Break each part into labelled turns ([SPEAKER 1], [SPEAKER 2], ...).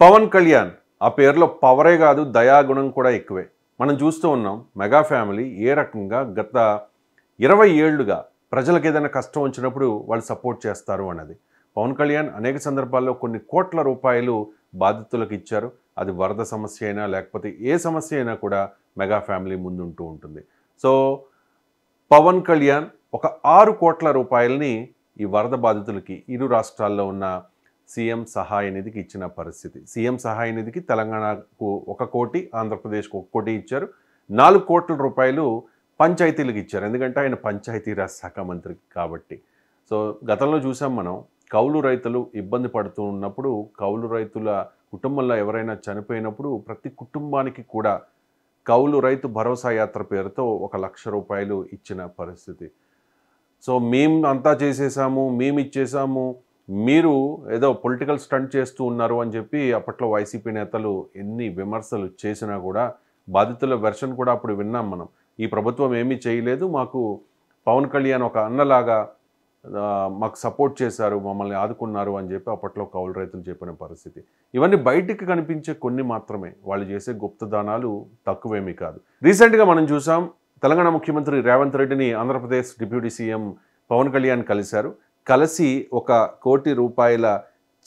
[SPEAKER 1] పవన్ కళ్యాణ్ ఆ పేరులో పవరే కాదు దయాగుణం కూడా ఎక్కువే. మనం చూస్తూ ఉన్నాం మెగా ఫ్యామిలీ ఏ రకంగా గత 20 ఏళ్లుగా ప్రజలకు ఏదైనా కష్టం వచ్చినప్పుడు వాళ్ళు సపోర్ట్ చేస్తారు అన్నది. పవన్ కళ్యాణ్ అనేక సందర్భాల్లో కొన్ని కోట్ల రూపాయలు బాధితులకు ఇచ్చారు. అది వరద సమస్య అయినా లేకపోతే ఏ సమస్య అయినా కూడా మెగా ఫ్యామిలీ ముందుంటూ ఉంటుంది. సో పవన్ కళ్యాణ్ ఒక 6 కోట్ల రూపాయలని ఈ వరద బాధితులకి ఇరు రాష్ట్రాల్లో ఉన్న సీఎం సహాయ నిధికి ఇచ్చిన పరిస్థితి. సీఎం సహాయ నిధికి తెలంగాణకు 1 కోటి, ఆంధ్రప్రదేశ్కు 1 కోటి ఇచ్చారు. 4 కోట్ల రూపాయలు పంచాయతీలకు ఇచ్చారు. ఎందుకంటే ఆయన పంచాయతీరాజ్ శాఖ మంత్రి కాబట్టి. సో గతంలో చూసాం మనం కౌలు రైతులు ఇబ్బంది పడుతూ ఉన్నప్పుడు, కౌలు రైతుల కుటుంబంలో ఎవరైనా చనిపోయినప్పుడు ప్రతి కుటుంబానికి కూడా కౌలు రైతు భరోసా యాత్ర పేరుతో 1 లక్ష రూపాయలు ఇచ్చిన పరిస్థితి. సో మేము అంతా చేసేసాము, మేము ఇచ్చేసాము, మీరు ఏదో పొలిటికల్ స్టంట్ చేస్తూ ఉన్నారు అని చెప్పి అప్పట్లో వైసీపీ నేతలు ఎన్ని విమర్శలు చేసినా కూడా బాధితుల వెర్షన్ కూడా అప్పుడు విన్నాం మనం. ఈ ప్రభుత్వం ఏమీ చేయలేదు, మాకు పవన్ కళ్యాణ్ ఒక అన్నలాగా మాకు సపోర్ట్ చేశారు, మమ్మల్ని ఆదుకున్నారు అని చెప్పి అప్పట్లో కౌలు రైతులు చెప్పిన పరిస్థితి. ఇవన్నీ బయటికి కనిపించే కొన్ని మాత్రమే, వాళ్ళు చేసే గుప్తదానాలు తక్కువేమీ కాదు. రీసెంట్గా మనం చూసాం తెలంగాణ ముఖ్యమంత్రి రేవంత్ రెడ్డిని ఆంధ్రప్రదేశ్ డిప్యూటీ సీఎం పవన్ కళ్యాణ్ కలిసి 1 కోటి రూపాయల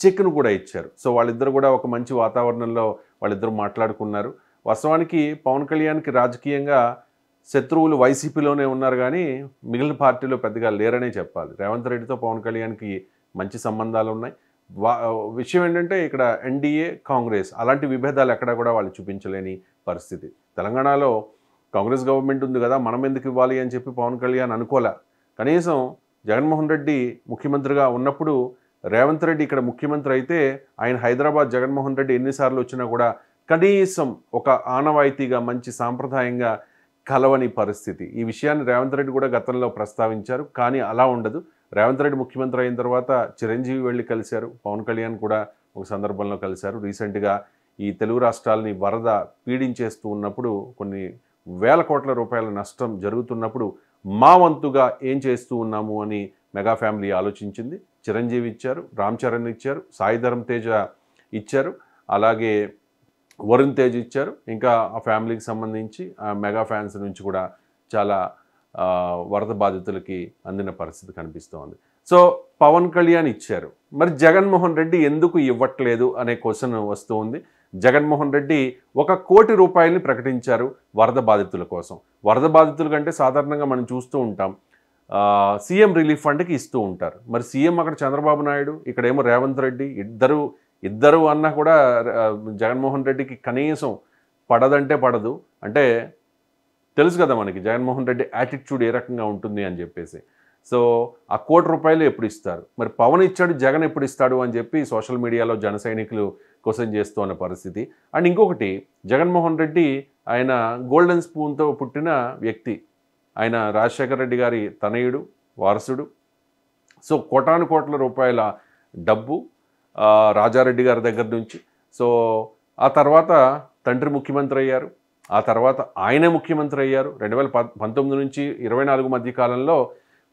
[SPEAKER 1] చెక్ను కూడా ఇచ్చారు. సో వాళ్ళిద్దరు కూడా ఒక మంచి వాతావరణంలో వాళ్ళిద్దరు మాట్లాడుకున్నారు. వాస్తవానికి పవన్ కళ్యాణ్కి రాజకీయంగా శత్రువులు వైసీపీలోనే ఉన్నారు కానీ మిగిలిన పార్టీలో పెద్దగా లేరనే చెప్పాలి. రేవంత్ రెడ్డితో పవన్ కళ్యాణ్కి మంచి సంబంధాలు ఉన్నాయి. విషయం ఏంటంటే ఇక్కడ ఎన్డీఏ కాంగ్రెస్ అలాంటి విభేదాలు ఎక్కడా కూడా వాళ్ళు చూపించలేని పరిస్థితి. తెలంగాణలో కాంగ్రెస్ గవర్నమెంట్ ఉంది కదా, మనం ఎందుకు ఇవ్వాలి అని చెప్పి పవన్ కళ్యాణ్ అనుకోలే. కనీసం జగన్మోహన్ రెడ్డి ముఖ్యమంత్రిగా ఉన్నప్పుడు రేవంత్ రెడ్డి ఇక్కడ ముఖ్యమంత్రి అయితే ఆయన హైదరాబాద్ జగన్మోహన్ రెడ్డి ఎన్నిసార్లు వచ్చినా కూడా కనీసం ఒక ఆనవాయితీగా మంచి సాంప్రదాయంగా కలవని పరిస్థితి. ఈ విషయాన్ని రేవంత్ రెడ్డి కూడా గతంలో ప్రస్తావించారు. కానీ అలా ఉండదు. రేవంత్ రెడ్డి ముఖ్యమంత్రి అయిన తర్వాత చిరంజీవి వెళ్ళి కలిశారు, పవన్ కళ్యాణ్ కూడా ఒక సందర్భంలో కలిశారు. రీసెంట్గా ఈ తెలుగు రాష్ట్రాలని వరద పీడించేస్తూ ఉన్నప్పుడు కొన్ని వేల కోట్ల రూపాయల నష్టం జరుగుతున్నప్పుడు మా వంతుగా ఏం చేస్తూ ఉన్నాము అని మెగా ఫ్యామిలీ ఆలోచించింది. చిరంజీవి ఇచ్చారు, రామ్ చరణ్ ఇచ్చారు, సాయి ధరమ్ తేజ ఇచ్చారు, అలాగే వరుణ్ తేజ్ ఇచ్చారు. ఇంకా ఆ ఫ్యామిలీకి సంబంధించి ఆ మెగా ఫ్యాన్స్ నుంచి కూడా చాలా వరద బాధితులకి అందిన పరిస్థితి కనిపిస్తోంది. సో పవన్ కళ్యాణ్ ఇచ్చారు, మరి జగన్మోహన్ రెడ్డి ఎందుకు ఇవ్వట్లేదు అనే క్వశ్చన్ వస్తూ ఉంది. జగన్మోహన్ రెడ్డి 1 కోటి రూపాయలని ప్రకటించారు వరద బాధితుల కోసం. వరద బాధితుల కంటే సాధారణంగా మనం చూస్తూ ఉంటాం సీఎం రిలీఫ్ ఫండ్కి ఇస్తూ ఉంటారు. మరి సీఎం అక్కడ చంద్రబాబు నాయుడు, ఇక్కడేమో రేవంత్ రెడ్డి, ఇద్దరు అన్నా కూడా జగన్మోహన్ రెడ్డికి కనీసం పడదంటే పడదు. అంటే తెలుసు కదా మనకి జగన్మోహన్ రెడ్డి యాటిట్యూడ్ ఏ రకంగా ఉంటుంది అని చెప్పేసి. సో ఆ 1 కోటి రూపాయలు ఎప్పుడు ఇస్తారు, మరి పవన్ ఇచ్చాడు జగన్ ఎప్పుడు ఇస్తాడు అని చెప్పి సోషల్ మీడియాలో జన సైనికులు క్వశ్చన్ చేస్తూ ఉన్న పరిస్థితి. అండ్ ఇంకొకటి, జగన్మోహన్ రెడ్డి ఆయన గోల్డెన్ స్పూన్తో పుట్టిన వ్యక్తి. ఆయన రాజశేఖర రెడ్డి గారి తనయుడు, వారసుడు. సో కోటాను కోట్ల రూపాయల డబ్బు రాజారెడ్డి గారి దగ్గర నుంచి. సో ఆ తర్వాత తండ్రి ముఖ్యమంత్రి అయ్యారు, ఆ తర్వాత ఆయనే ముఖ్యమంత్రి అయ్యారు. 2019 నుంచి 24 మధ్య కాలంలో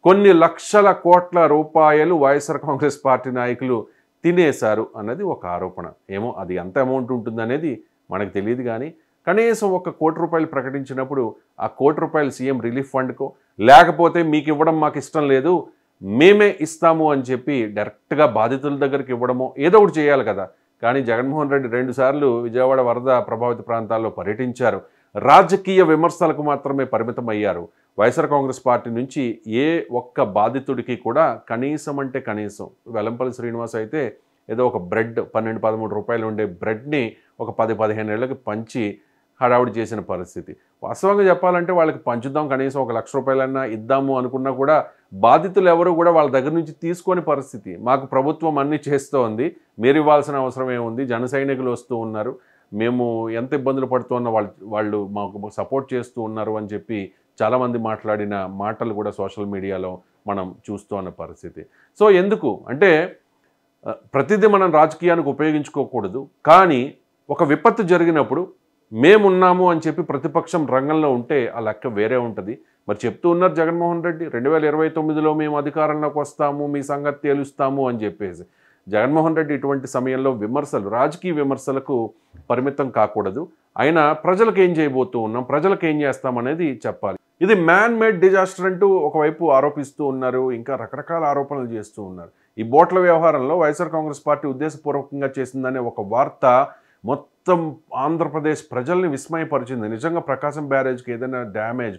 [SPEAKER 1] కొన్ని లక్షల కోట్ల రూపాయలు వైఎస్ఆర్ కాంగ్రెస్ పార్టీ నాయకులు తినేశారు అన్నది ఒక ఆరోపణ. ఏమో అది ఎంత అమౌంట్ ఉంటుందనేది మనకు తెలియదు. కానీ కనీసం 1 కోటి రూపాయలు ప్రకటించినప్పుడు ఆ 1 కోటి రూపాయలు సీఎం రిలీఫ్ ఫండ్కో, లేకపోతే మీకు ఇవ్వడం మాకు ఇష్టం లేదు మేమే ఇస్తాము అని చెప్పి డైరెక్ట్గా బాధితుల దగ్గరికి ఇవ్వడమో ఏదో ఒకటి చేయాలి కదా. కానీ జగన్మోహన్ రెడ్డి 2 సార్లు విజయవాడ వరద ప్రభావిత ప్రాంతాల్లో పర్యటించారు. రాజకీయ విమర్శలకు మాత్రమే పరిమితం అయ్యారు. వైఎస్ఆర్ కాంగ్రెస్ పార్టీ నుంచి ఏ ఒక్క బాధితుడికి కూడా కనీసం అంటే కనీసం, వెల్లంపల్లి శ్రీనివాస్ అయితే ఏదో ఒక బ్రెడ్ 12-13 రూపాయలు ఉండే బ్రెడ్ని ఒక 10-15 ఏళ్ళకి పంచి హడావుడి చేసిన పరిస్థితి. వాస్తవంగా చెప్పాలంటే వాళ్ళకి పంచుదాం, కనీసం 1 లక్ష రూపాయలన్నా ఇద్దాము అనుకున్నా కూడా బాధితులు ఎవరు కూడా వాళ్ళ దగ్గర నుంచి తీసుకొని పరిస్థితి. మాకు ప్రభుత్వం అన్నీ చేస్తోంది, మీరు ఇవ్వాల్సిన అవసరం ఏముంది, జన సైనికులు వస్తూ ఉన్నారు, మేము ఎంత ఇబ్బందులు పడుతూ ఉన్న వాళ్ళు మాకు సపోర్ట్ చేస్తూ ఉన్నారు అని చెప్పి చాలామంది మాట్లాడిన మాటలు కూడా సోషల్ మీడియాలో మనం చూస్తూ ఉన్న పరిస్థితి. సో ఎందుకు అంటే ప్రతిదీ మనం రాజకీయానికి ఉపయోగించుకోకూడదు. కానీ ఒక విపత్తు జరిగినప్పుడు మేమున్నాము అని చెప్పి ప్రతిపక్షం రంగంలో ఉంటే ఆ లెక్క వేరే ఉంటుంది. మరి చెప్తూ ఉన్నారు జగన్మోహన్ రెడ్డి 2029లో మేము అధికారంలోకి వస్తాము, మీ సంగతి తేలుస్తాము అని చెప్పేసి. జగన్మోహన్ రెడ్డి ఇటువంటి సమయంలో విమర్శలు, రాజకీయ విమర్శలకు పరిమితం కాకూడదు. అయినా ప్రజలకు ఏం చేయబోతూ ఉన్నాం, ప్రజలకు ఏం చేస్తామనేది చెప్పాలి. ఇది మ్యాన్ మేడ్ డిజాస్టర్ అంటూ ఒకవైపు ఆరోపిస్తూ ఉన్నారు, ఇంకా రకరకాల ఆరోపణలు చేస్తూ ఉన్నారు. ఈ బోట్ల వ్యవహారంలో వైఎస్ఆర్ కాంగ్రెస్ పార్టీ ఉద్దేశపూర్వకంగా చేసిందనే ఒక వార్త మొత్తం ఆంధ్రప్రదేశ్ ప్రజల్ని విస్మయపరిచింది. నిజంగా ప్రకాశం బ్యారేజ్కి ఏదైనా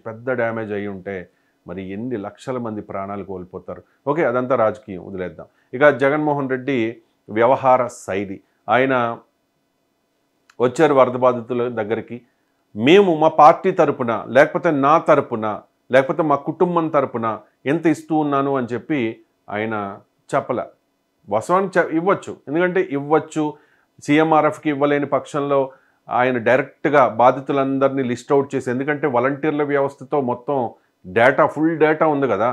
[SPEAKER 1] పెద్ద డ్యామేజ్ అయి ఉంటే మరి ఎన్ని లక్షల మంది ప్రాణాలు కోల్పోతారు. ఓకే, అదంతా రాజకీయం, వదిలేద్దాం. ఇక జగన్మోహన్ రెడ్డి వ్యవహార శైలి, ఆయన వచ్చారు వరద బాధితుల దగ్గరికి. మేము మా పార్టీ తరపున, లేకపోతే నా తరపున, లేకపోతే మా కుటుంబం తరపున ఎంత ఇస్తూ ఉన్నాను అని చెప్పి ఆయన చెప్పలే. వాస్తవానికి ఇవ్వచ్చు, ఎందుకంటే ఇవ్వచ్చు. సీఎంఆర్ఎఫ్కి ఇవ్వలేని పక్షంలో ఆయన డైరెక్ట్గా బాధితులందరినీ లిస్ట్ అవుట్ చేసి, ఎందుకంటే వాలంటీర్ల వ్యవస్థతో మొత్తం డేటా, ఫుల్ డేటా ఉంది కదా,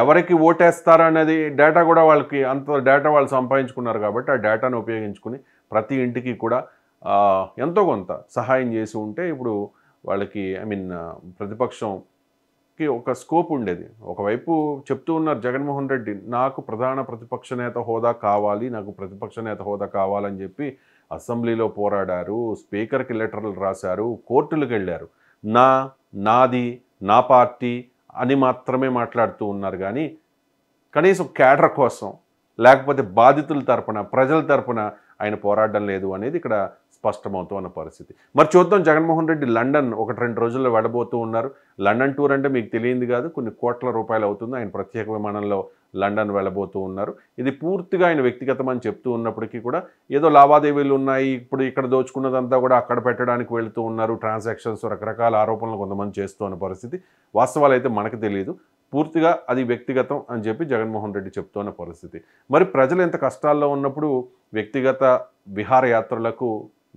[SPEAKER 1] ఎవరికి ఓటేస్తారా అనేది డేటా కూడా వాళ్ళకి, అంత డేటా వాళ్ళు సంపాదించుకున్నారు కాబట్టి ఆ డేటాను ఉపయోగించుకుని ప్రతి ఇంటికి కూడా ఎంతో కొంత సహాయం చేసి ఉంటే ఇప్పుడు వాళ్ళకి ప్రతిపక్షంకి ఒక స్కోప్ ఉండేది. ఒకవైపు చెప్తూ ఉన్నారు జగన్మోహన్ రెడ్డి, నాకు ప్రధాన ప్రతిపక్ష నేత హోదా కావాలి, నాకు ప్రతిపక్ష నేత హోదా కావాలని చెప్పి అసెంబ్లీలో పోరాడారు, స్పీకర్కి లెటర్లు రాశారు, కోర్టులకు వెళ్ళారు. నాది, నా పార్టీ అని మాత్రమే మాట్లాడుతూ ఉన్నారు. కానీ కనీసం కేడర్ కోసం, లేకపోతే బాధితుల తరపున, ప్రజల తరపున ఆయన పోరాడడం లేదు అనేది ఇక్కడ స్పష్టమవుతున్న పరిస్థితి. మరి చూద్దాం, జగన్మోహన్ రెడ్డి లండన్ 1-2 రోజుల్లో వెళ్ళబోతూ ఉన్నారు. లండన్ టూర్ అంటే మీకు తెలియంది కాదు, కొన్ని కోట్ల రూపాయలు అవుతుంది. ఆయన ప్రత్యేక విమానంలో లండన్ వెళ్ళబోతూ ఉన్నారు. ఇది పూర్తిగా ఆయన వ్యక్తిగతం అని చెప్తూ ఉన్నప్పటికీ కూడా ఏదో లావాదేవీలు ఉన్నాయి, ఇప్పుడు ఇక్కడ దోచుకున్నదంతా కూడా అక్కడ పెట్టడానికి వెళుతూ ఉన్నారు, ట్రాన్సాక్షన్స్, రకరకాల ఆరోపణలు కొంతమంది చేస్తూ ఉన్న పరిస్థితి. వాస్తవాలు అయితే మనకు తెలియదు, పూర్తిగా అది వ్యక్తిగతం అని చెప్పి జగన్మోహన్ రెడ్డి చెప్తున్న పరిస్థితి. మరి ప్రజలు ఎంత కష్టాల్లో ఉన్నప్పుడు వ్యక్తిగత విహారయాత్రలకు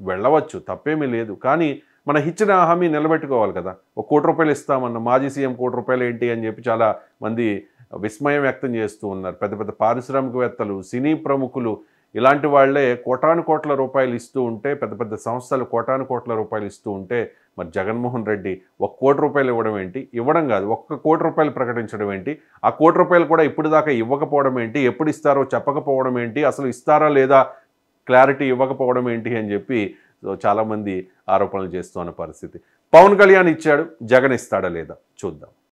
[SPEAKER 1] వెళ్ళవచ్చు, తప్పేమీ లేదు. కానీ మన ఇచ్చిన హామీ నిలబెట్టుకోవాలి కదా. ₹1 కోటి ఇస్తామన్న మాజీ సీఎం ₹1 కోటి ఏంటి అని చెప్పి చాలా మంది విస్మయం వ్యక్తం చేస్తూ ఉన్నారు. పెద్ద పెద్ద పారిశ్రామికవేత్తలు, సినీ ప్రముఖులు, ఇలాంటి వాళ్లే కోట్ల రూపాయలు ఇస్తూ ఉంటే, పెద్ద పెద్ద సంస్థలు కోట్ల రూపాయలు ఇస్తూ ఉంటే, మరి జగన్మోహన్ రెడ్డి ₹1 కోటి ఇవ్వడం ఏంటి? ఇవ్వడం కాదు, ₹1 కోటి ప్రకటించడం ఏంటి? ఆ ₹1 కోటి కూడా ఇప్పుడు దాకా ఇవ్వకపోవడం ఏంటి? ఎప్పుడు ఇస్తారో చెప్పకపోవడం ఏంటి? అసలు ఇస్తారా లేదా క్లారిటీ ఇవ్వకపోవడం ఏంటి అని చెప్పి చాలామంది ఆరోపణలు చేస్తున్న పరిస్థితి. పవన్ కళ్యాణ్ ఇచ్చాడు, జగన్ ఇస్తాడా లేదా చూద్దాం.